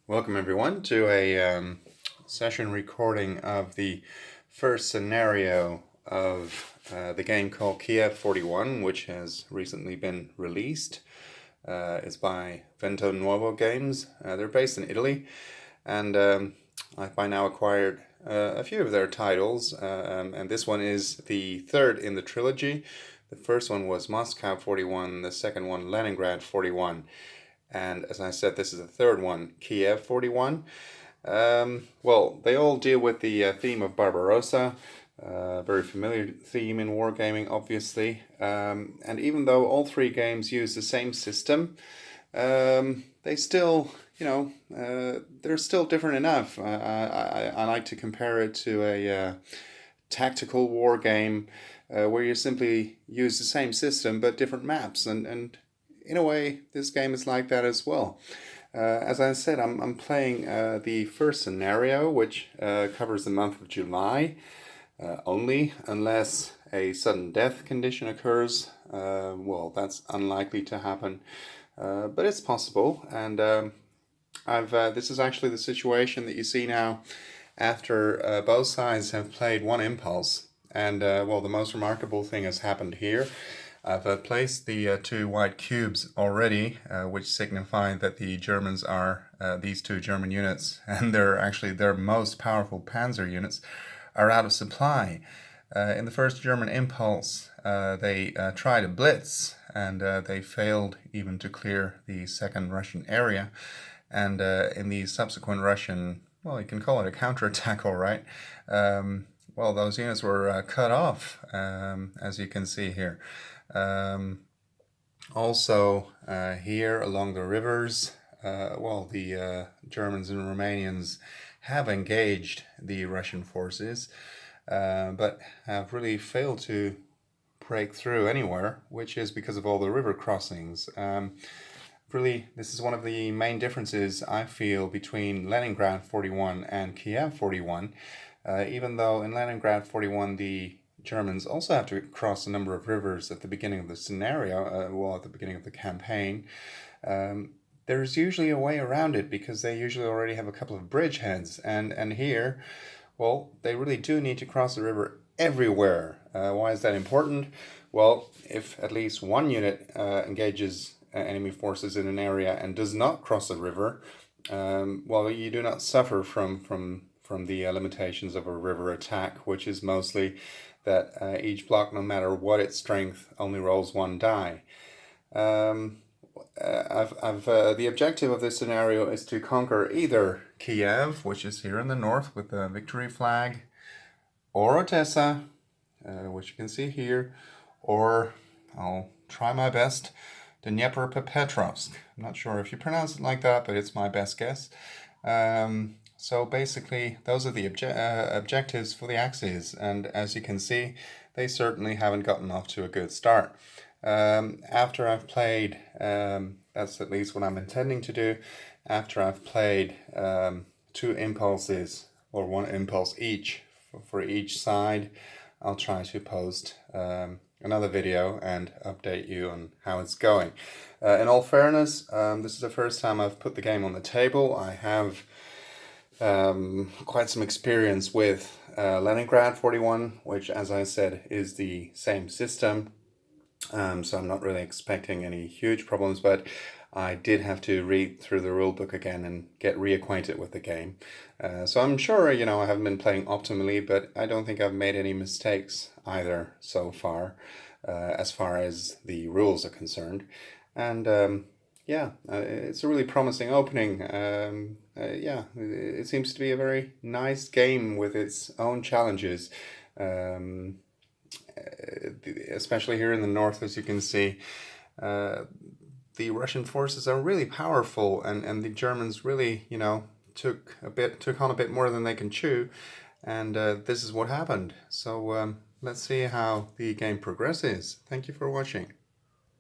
Welcome everyone to a session recording of the first scenario of the game called Kiev 41, which has recently been released. It's by Vento Nuovo Games. They're based in Italy, and I've by now acquired a few of their titles, and this one is the third in the trilogy. The first one was Moscow 41, the second one Leningrad 41. And as I said, this is the third one, Kiev 41. Well, they all deal with the theme of Barbarossa, very familiar theme in wargaming, obviously. And even though all three games use the same system, they still, they're still different enough. I like to compare it to a tactical war game where you simply use the same system but different maps, and in a way, this game is like that as well. As I said, I'm playing the first scenario, which covers the month of July only, unless a sudden death condition occurs. Well, that's unlikely to happen, but it's possible. And this is actually the situation that you see now after both sides have played one impulse. And well, the most remarkable thing has happened here. I've placed the two white cubes already, which signify that the Germans are, these two German units, and they're actually their most powerful panzer units, are out of supply. In the first German impulse, they tried a blitz, and they failed even to clear the second Russian area. And in the subsequent Russian, well, you can call it a counterattack, all right. Well, those units were cut off, as you can see here. Also, here along the rivers, well, the Germans and Romanians have engaged the Russian forces, but have really failed to break through anywhere, which is because of all the river crossings. Really, this is one of the main differences I feel between Leningrad 41 and Kiev 41. Even though in Leningrad 41 the Germans also have to cross a number of rivers at the beginning of the scenario, well, at the beginning of the campaign, there's usually a way around it because they usually already have a couple of bridgeheads. And here, well, they really do need to cross the river everywhere. Why is that important? Well, if at least one unit engages enemy forces in an area and does not cross the river, well, you do not suffer from the limitations of a river attack, which is mostly that each block, no matter what its strength, only rolls one die. The objective of this scenario is to conquer either Kiev, which is here in the north with the victory flag, or Odessa, which you can see here, or I'll try my best, Dnepropetrovsk. I'm not sure if you pronounce it like that, but it's my best guess. So basically, those are the objectives for the Axis, and as you can see, they certainly haven't gotten off to a good start. After I've played, that's at least what I'm intending to do, after I've played two impulses, or one impulse each, for each side, I'll try to post another video and update you on how it's going. In all fairness, this is the first time I've put the game on the table. I have quite some experience with Leningrad 41, which, as I said, is the same system. So I'm not really expecting any huge problems, but I did have to read through the rulebook again and get reacquainted with the game. So I'm sure, I haven't been playing optimally, but I don't think I've made any mistakes either so far, as far as the rules are concerned. And yeah, it's a really promising opening. Yeah, it seems to be a very nice game with its own challenges, especially here in the north, as you can see. The Russian forces are really powerful, and the Germans really, took on a bit more than they can chew, and this is what happened. So let's see how the game progresses. Thank you for watching.